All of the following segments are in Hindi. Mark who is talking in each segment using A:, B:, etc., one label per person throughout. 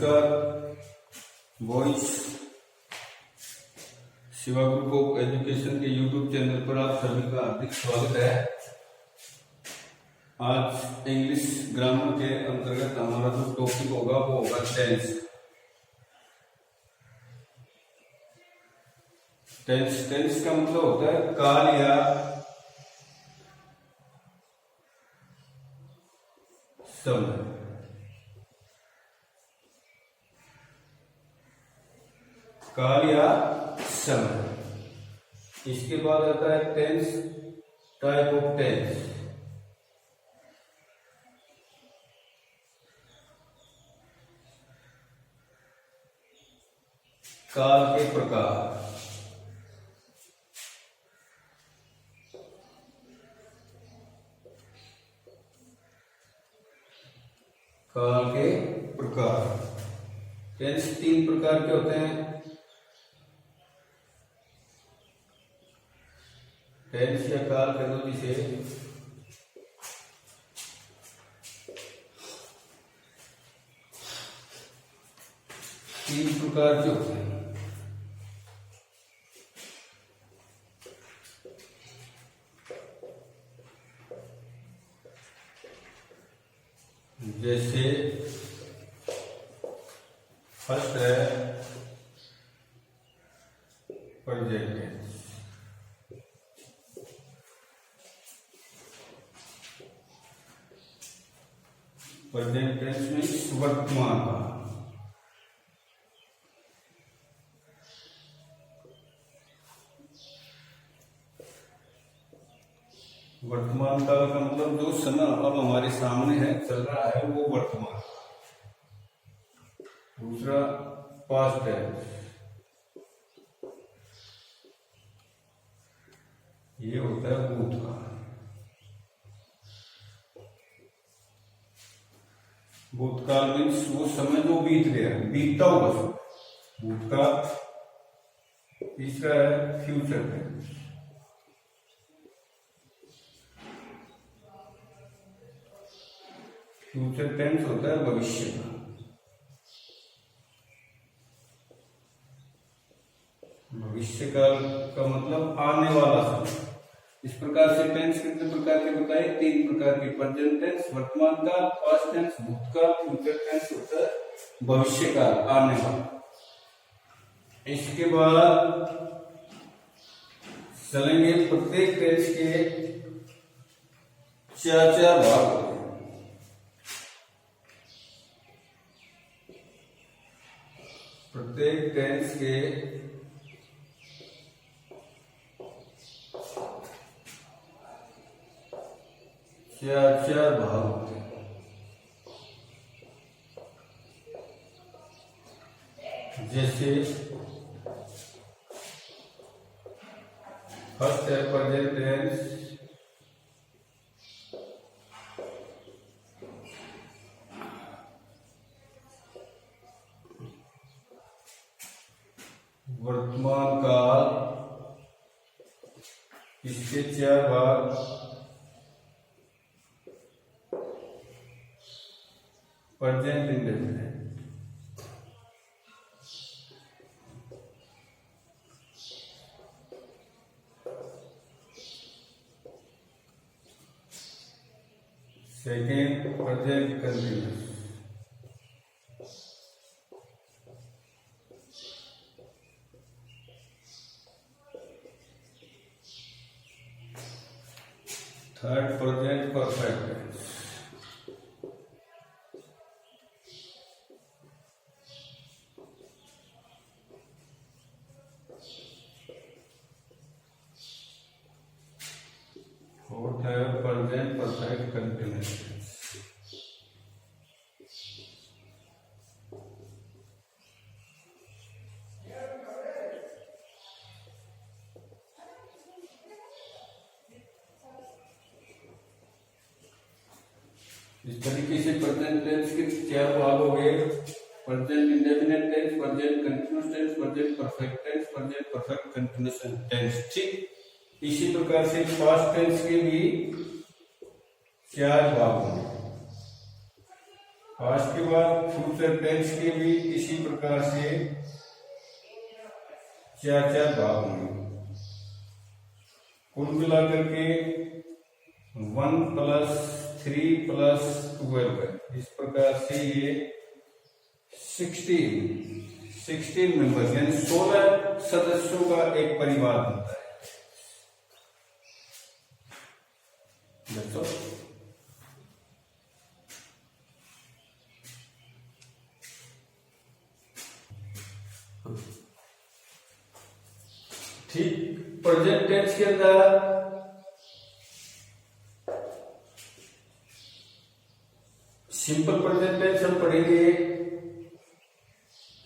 A: नमस्कार। Voice Shiva group of education के यूट्यूब चैनल पर आप सभी का हार्दिक स्वागत है। आज इंग्लिश ग्रामर के अंतर्गत हमारा जो टॉपिक होगा वो होगा टेंस। टेंस का मतलब होता है काल या समय। काल या समय। इसके बाद आता है टेंस, टाइप ऑफ टेंस। काल के प्रकार। काल के प्रकार। टेंस 3 प्रकार के होते हैं। टेंस या काल कह दो जिसे, तीन प्रकार के होते हैं। जैसे फर्स्ट है present tense. Present tense means वर्तमान काल। वर्तमान काल का मतलब जो समय अब हमारे सामने है, चल रहा है, वो वर्तमान। दूसरा पास्ट टेंस, ये होता है भूतकाल। भूतकाल मीन्स वो समय जो बीत गया, बीतता हुआ समय, भूतकाल। तीसरा है फ्यूचर टेंस। फ्यूचर टेंस होता है भविष्य का। भविष्य काल का मतलब आने वाला समय। इस प्रकार से टेंस कितने प्रकार के बताए? 3 प्रकार के। प्रेजेंट टेंस वर्तमान काल, पास्ट टेंस भूतकाल, फ्यूचर टेंस होता है भविष्य काल, आने वाला। इसके बाद चलेंगे प्रत्येक टेंस के 4 भाग होते हैं। प्रत्येक टेंस के 4 भाग होते हैं। जैसे फर्स्ट है प्रेजेंट टेंस। वर्तमान काल। इसके 4 भाग। Present indefinite. Second present continuous. Third present perfect tense. Fourth है प्रेजेंट परफेक्ट कंटिन्यूअस टेंस। इस तरीके से प्रेजेंट टेंस के 4 भाग हो गए। Present indefinite tense, present continuous tense, present perfect tense, present perfect continuous tense. ठीक इसी प्रकार से पास्ट टेंस के भी 4 भाग होंगे। पास्ट के बाद फ्यूचर टेंस के भी इसी प्रकार से 4 भाग होंगे। कुल मिलाकर के 1 + 3 + 12 है। इस प्रकार से ये 16 मेंबर्स यानी 16 सदस्यों का एक परिवार होता है। ठीक, प्रेजेंट टेंस के अंदर सिंपल प्रेजेंट टेंस हम पढ़ेंगे।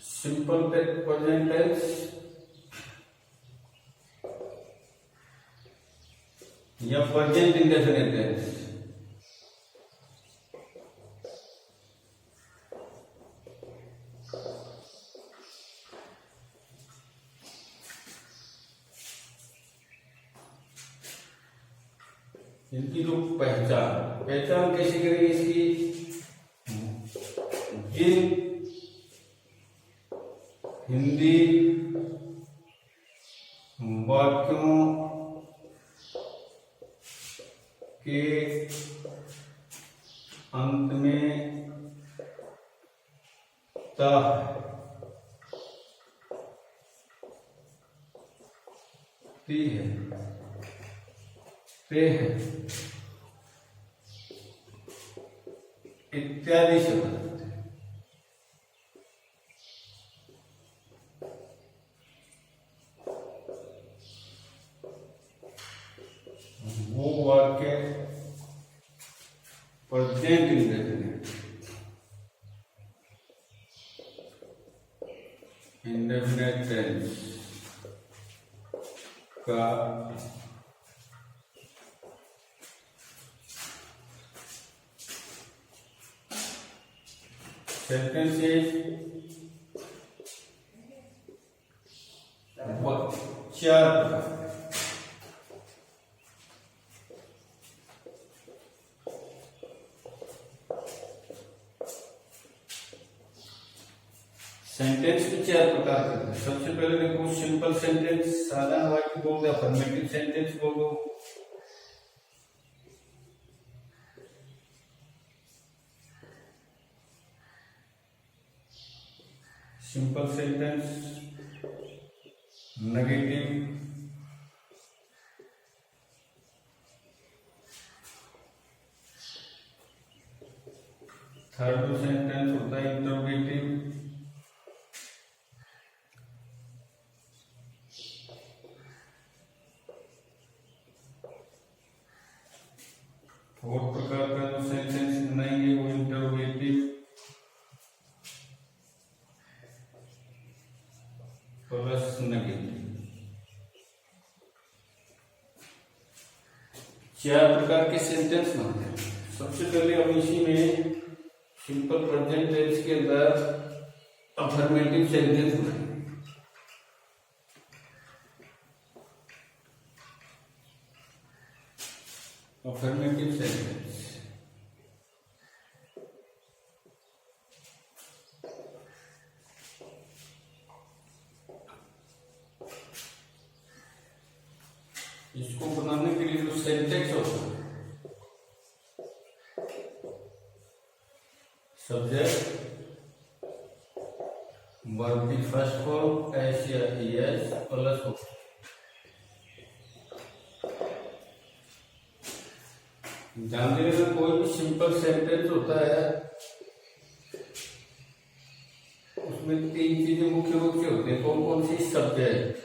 A: सिंपल प्रेजेंट टेंस या प्रेजेंट इंडेफिनिट टेंस। इनकी जो पहचान कैसे करेंगे इसकी, जिन हिंदी वाक्यों के अंत में ता ती है, ते है इत्यादि शब्द वो वाक्य प्रेजेंट इंडेफिनिट टेंस का सेंटेंसेस 4 प्रकार। सेंटेंस भी 4 प्रकार के हैं। सबसे पहले देखो सिंपल सेंटेंस, साधारण वाक्य बोल दो, अफर्मेटिव सेंटेंस बोल दो। Simple sentence, negative, third sentence होता है इंटरोगेटिव, फोर्थ प्रकार का जो सेंटेंस बनाएंगे वो इंटरोगेटिव प्लस नेगेटिव। 4 प्रकार के सेंटेंस बनते हैं। सबसे पहले हम इसी में सिंपल प्रेजेंट टेंस के अंदर अफर्मेटिव सेंटेंस बनाएंगे। अफर्मेटिव सेंटेंस इसको बनाने के लिए जो सेंटेंस होता है, सब्जेक्ट, वर्ब की फर्स्ट फॉर्म एस या एस प्लस हो। ध्यान देने में कोई भी सिंपल सेंटेंस होता है उसमें 3 चीजें मुख्य रूप से होती है। कौन कौन सी? सब्जेक्ट,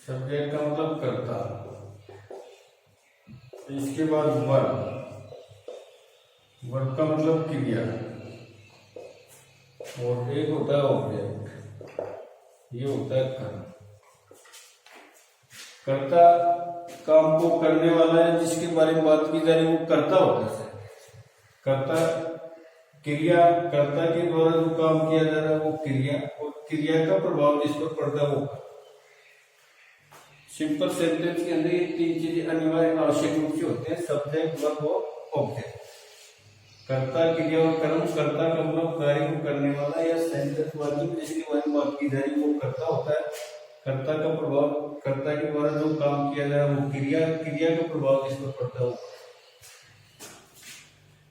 A: सब्जेक्ट का मतलब कर्ता, इसके बाद वर्ब, वर्ब का मतलब क्रिया, और एक होता है ऑब्जेक्ट, ये होता है कर्म। कर्ता काम को करने वाला है, जिसके बारे में बात की जा रही है वो कर्ता होता है। कर्ता क्रिया, कर्ता के द्वारा जो काम किया जा रहा है वो क्रिया, और क्रिया का प्रभाव जिस पर पड़ता है वो। सिंपल सेंटेंस के अंदर ये 3 चीजें अनिवार्य आवश्यक रूप से होते हैं, सब्जेक्ट, वर्ब और ऑब्जेक्ट। कर्ता क्रिया और कर्म, कर्ता का मतलब कार्य को करने वाला या सेंटेंस वाक्य में जिसके बारे में बात की जा रही है वो कर्ता होता है। कर्ता का प्रभाव, कर्ता के द्वारा जो काम किया जाए वो क्रिया, क्रिया का प्रभाव जिस पर पड़ता है।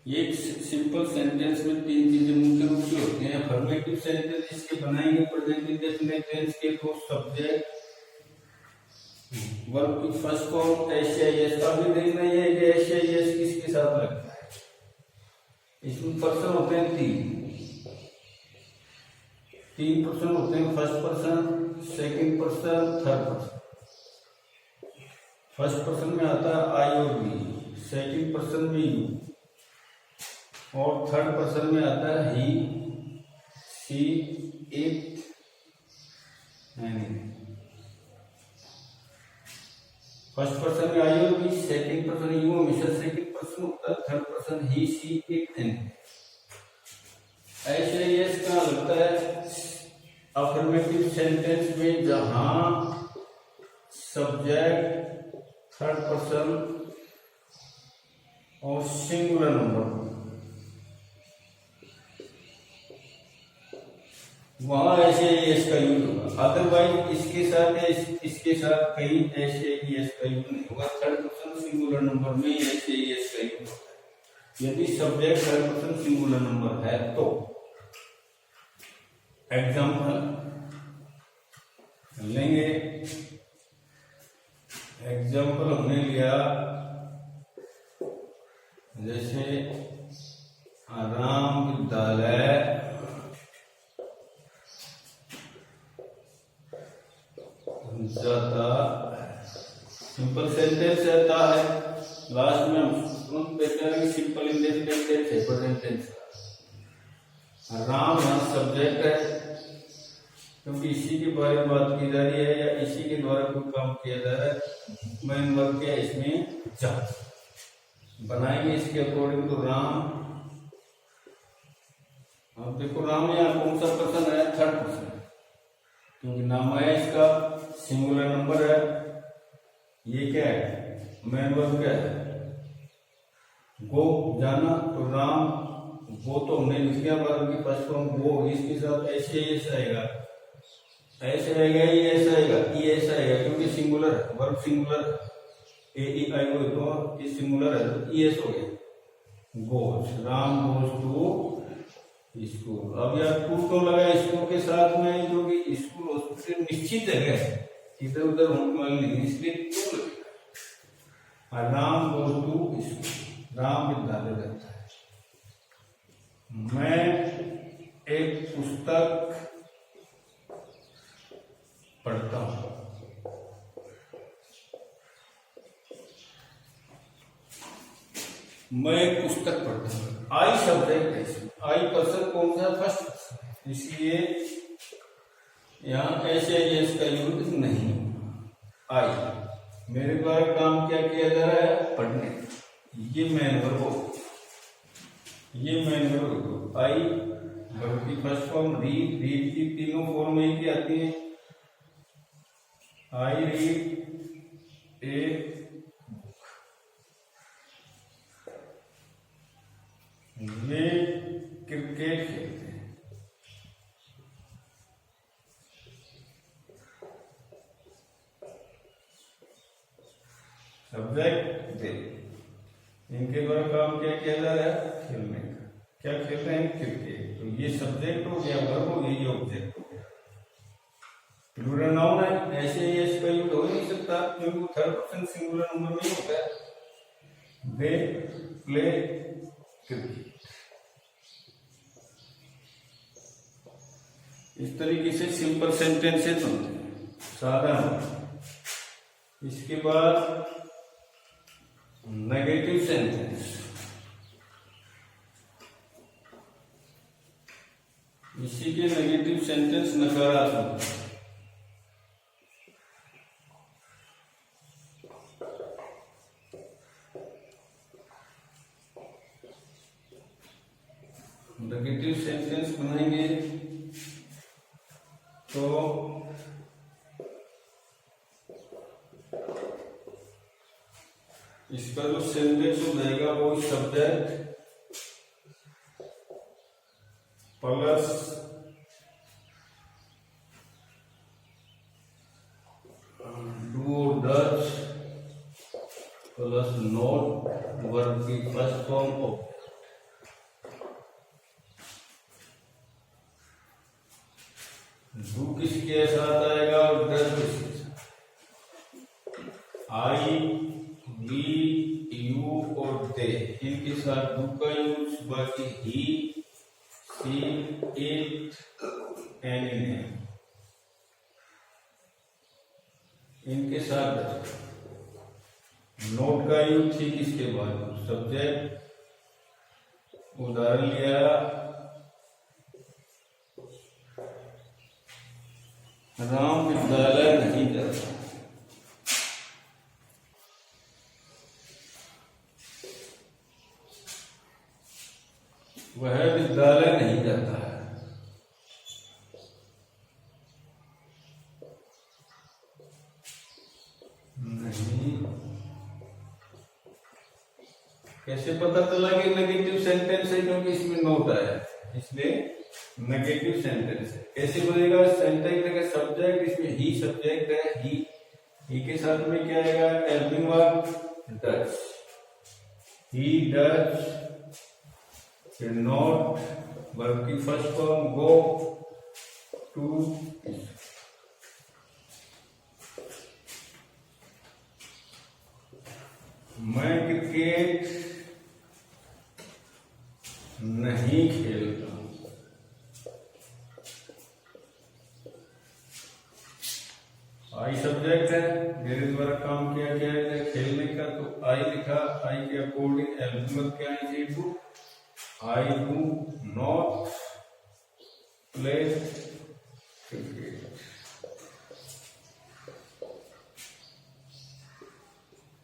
A: ये सिंपल सेंटेंस में तीन चीजें मुख्य रूप से होती हैं। अफर्मेटिव सेंटेंस इसके बनाएंगे प्रेजेंट इंडेफिनिट टेंस के, तो सब्जेक्ट वर्ब की फर्स्ट फॉर्म एस। अभी देखना है कि एस किसके साथ लगता है। इसमें पर्सन होते हैं तीन पर्सन होते हैं, first person, second person, third person. First person में आता है आई और बी, सेकंड पर्सन में यू, और थर्ड पर्सन में आता है he, she, it, any. First person में आई और बी, सेकंड पर्सन यू हमेशा सेकंड पर्सन होता है, third person he, she, it, any. ऐसे यस का लगता है अफर्मेटिव सेंटेंस में जहां सब्जेक्ट, थर्ड पर्सन और सिंगुलर नंबर, वहां ऐसे यस का यूज होगा। अदरवाइज इसके साथ या इसके साथ कहीं ऐसे यस का यूज नहीं होगा। थर्ड पर्सन सिंगुलर नंबर में ऐसे यस का यूज होता है। यदि subject third person singular number है तो एग्जाम्पल लेंगे। एग्जाम्पल हमने लिया जैसे राम विद्यालय जाता, सिंपल सेंटेंस रहता है। लास्ट में हम बेहतर सिंपल इंडेफिनिट टेंस है, प्रेजेंट टेंस। राम यहाँ सब्जेक्ट है क्योंकि इसी के बारे में बात की जा रही है या इसी के द्वारा कोई काम किया जा रहा है। मेन वर्ब क्या है इसमें, जा। बनाएंगे इसके अकॉर्डिंग तो राम। अब देखो राम यहाँ कौन सा पर्सन है, थर्ड पर्सन, क्योंकि नाम है इसका, सिंगुलर नंबर है। ये क्या है, मेन वर्ब क्या है, गो, जाना। तो राम वो तो हमने लिख दिया, वर्ब की फर्स्ट फॉर्म वो, इसके साथ ऐसे आएगा, ऐसे आएगा, ये ऐसा आएगा, ये ऐसा आएगा, क्योंकि सिंगुलर है, वर्ब सिंगुलर ए ई आई ओ, तो ये सिंगुलर है तो ई एस हो गया। Goes, Ram goes to school. अब यार टू क्यों लगा स्कूल के साथ में, क्योंकि स्कूल हॉस्पिटल निश्चित जगह है, इधर उधर होने वाली नहीं, इसलिए क्यों लगेगा। Ram goes to school, Ram विद्यालय जाता है। मैं एक पुस्तक पढ़ता हूं। मैं एक पुस्तक पढ़ता हूं। आई सब्जेक्ट है, आई पर्सन कौन सा, फर्स्ट पर्सन, इसलिए यहां ऐसे यस का यूज नहीं। आई मेरे द्वारा काम क्या किया जा रहा है, पढ़ने, ये मेन वर्ब हो, ये मेन वर्ब हो। आई वर्ब की फर्स्ट फॉर्म, रीड, रीड की तीनों फॉर्म एक ही आती है। I read a book. Way cricket खेलते हैं। सब्जेक्ट दे, इनके द्वारा काम क्या किया जा रहा है, खेलने का। क्या खेल रहे हैं, क्रिकेट। तो ये सब्जेक्ट हो गया, वर्ब हो गया, ये ऑब्जेक्ट हो गया। प्लूरल नाउन है, ऐसे ये इसका यूज हो नहीं सकता क्योंकि थर्ड पर्सन सिंगुलर नंबर में होता है। They play cricket. इस तरीके से सिंपल सेंटेंसेस होते हैं, साधारण। इसके बाद नेगेटिव सेंटेंस। इसी के नेगेटिव सेंटेंस नकारात्मक। नेगेटिव सेंटेंस बनाएंगे तो इसका जो सेंटेंस हो जाएगा वो subject, plus do Dutch plus note verb की फर्स्ट फॉर्म ऑफ डू किसके साथ आएगा और डच किसके साथ? आई, वी, यू और दे इनके साथ डू का यूज, बाकी ही, सी, इट, एनी इनके साथ नोट का यूज ठीक इसके बाद सब्जेक्ट उदाहरण लिया राम विद्यालय नहीं जाता, वह विद्यालय नहीं जाता है। नहीं कैसे पता चला कि नेगेटिव सेंटेंस है? क्योंकि इसमें नोट आया, इसलिए नेगेटिव सेंटेंस है। कैसे बनेगा सेंटेंस का सब्जेक्ट, इसमें ही सब्जेक्ट है, ही के साथ में क्या आएगा? हेल्पिंग वर्ब डच, ही डच, फिर नॉट वर्ब की फर्स्ट फॉर्म गो, टू मैं क्रिकेट नहीं खेलता, आई सब्जेक्ट है, मेरे द्वारा काम किया गया है खेलने का, तो आई लिखा, आई के अकॉर्डिंग एल्फबेट क्या है? Do, I do not play cricket.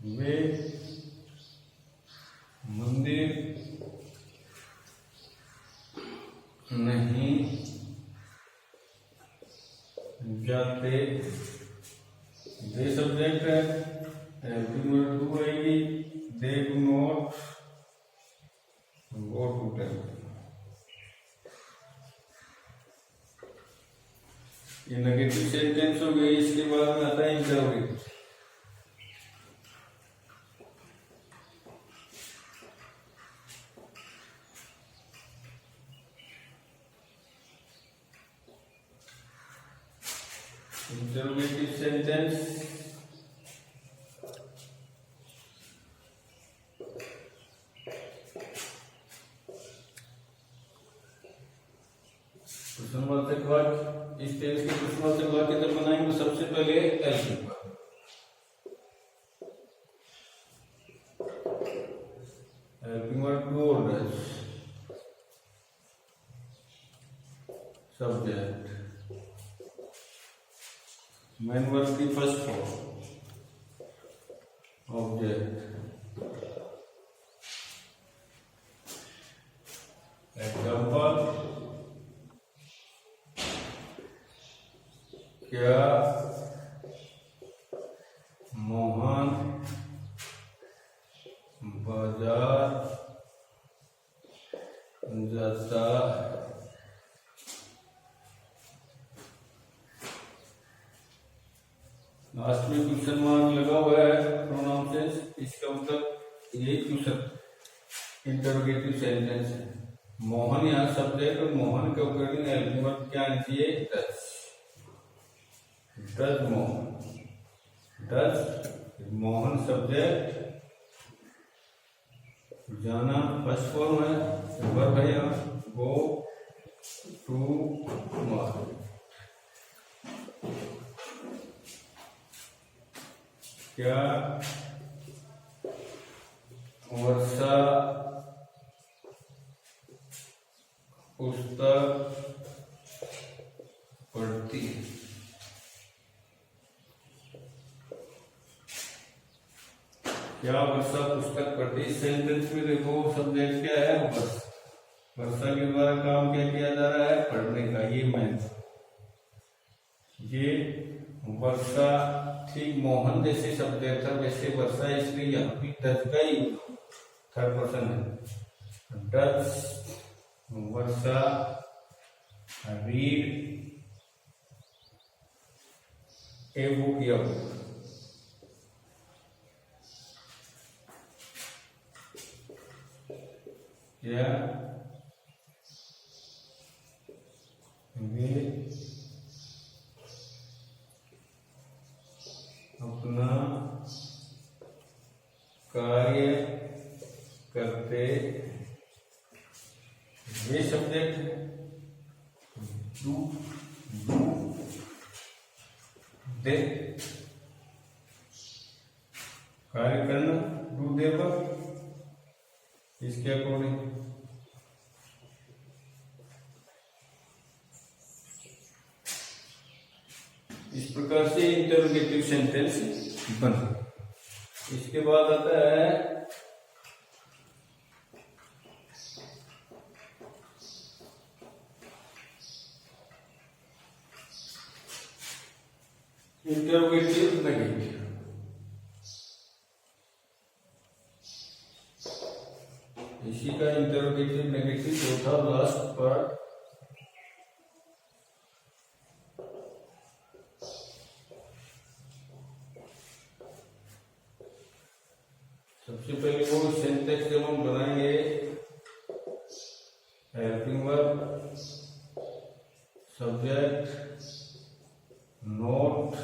A: वे मंदिर नहीं जाते, दे सब्जेक्ट है, डू आएगी, they do not go to temple. ये नेगेटिव सेंटेंस हो गई। इसके बाद में आता है इंटरोगेटिव। इंटरोगेटिव सेंटेंस प्रश्नवाचक वाक्य, इस टेंस के प्रश्नवाचक वाक्य जब बनाएंगे तो सबसे पहले हेल्पिंग वर्ब डू और डच, सब्जेक्ट, मेन वर्ब की फर्स्ट फॉर्म, ऑब्जेक्ट, एग्जाम्पल, क्या मोहन बाजार जाता है? लास्ट में क्वेश्चन मार्क लगा हुआ है प्रोनाउन सेंस, इसका मतलब यही क्वेश्चन इंटरोगेटिव सेंटेंस है। मोहन यहाँ सब्जेक्ट और मोहन के अकॉर्डिंग हेल्पिंग वर्ब क्या आनी चाहिए? Dutch, Dutch Mohan, Dutch Mohan subject, जाना फर्स्ट फॉर्म है, वर्ब है यहाँ गो टू मार्केट। क्या वर्षा पुस्तक पढ़ती है? क्या वर्षा पुस्तक पढ़ती? इस सेंटेंस में देखो सब्जेक्ट क्या है? वर्षा, वर्षा के द्वारा काम क्या किया जा रहा है? पढ़ने का। ये मैन, ये वर्षा ठीक मोहन जैसे सब्जेक्ट था वैसे वर्षा, इसलिए यहाँ भी डच का ही थर्ड पर्सन है। Dutch Varsha read a book या बुक। या वे अपना कार्य करते, ये सब्जेक्ट है, डू दे, कार्य करना, डू दे वर्क, इसके अकॉर्डिंग इस प्रकार से इंटरोगेटिव सेंटेंस बना। इसके बाद आता है इंटरोगेटिव नेगेटिव। इसी का इंटरोगेटिव नेगेटिव चौथा लास्ट पार्ट। सबसे पहले वो सिंटेक्स जब हम बनाएंगे, helping verb, subject, note,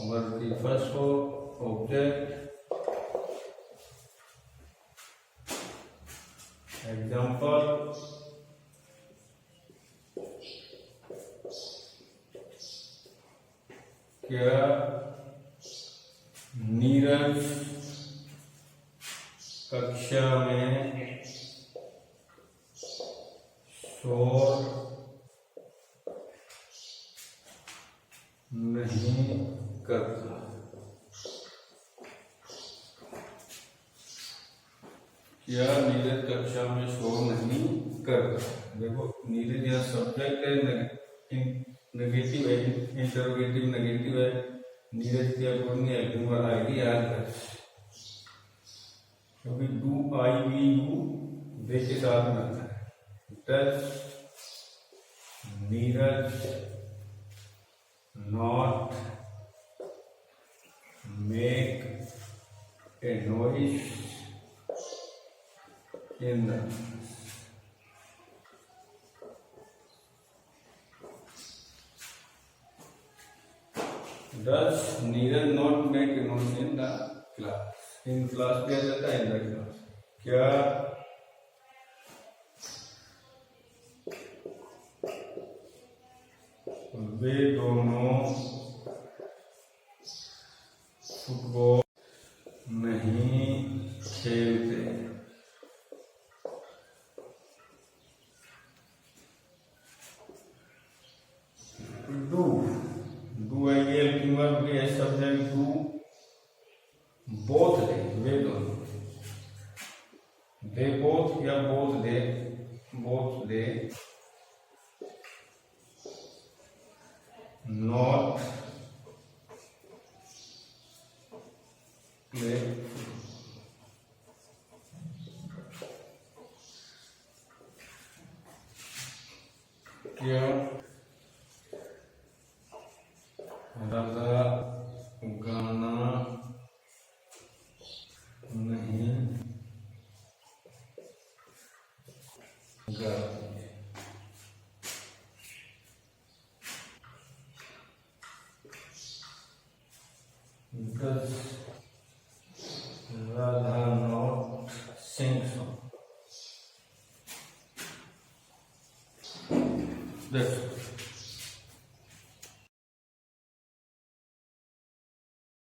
A: verb की फर्स्ट फॉर्म, ऑब्जेक्ट, एग्जाम्पल, क्या नीरज कक्षा में शोर नहीं करता। क्या नीरज कक्षा में शोर नहीं करता। देखो नीरज यह सब्जेक्ट है, नेगेटिव है, इंटरोगेटिव नेगेटिव है। नीरज की अकॉर्डिंग हेल्पिंग वर्ब आएगी, याद कर, क्योंकि do I we you they के साथ में आता है। Does Neeraj not make a noise in the, does Neeraj not make a noise in the class. In class पे आ जाता है, इन द क्लास। क्या वे दोनों फुटबॉल नहीं खेलते। डू आई हेल्पिंग वर्ब भी है, सब्जेक्ट डू, बोथ दे, वे दोनों, दे बोथ या both they, both they, not play, क्या राधा गाना नहीं गाती। Does Radha not sing song? That's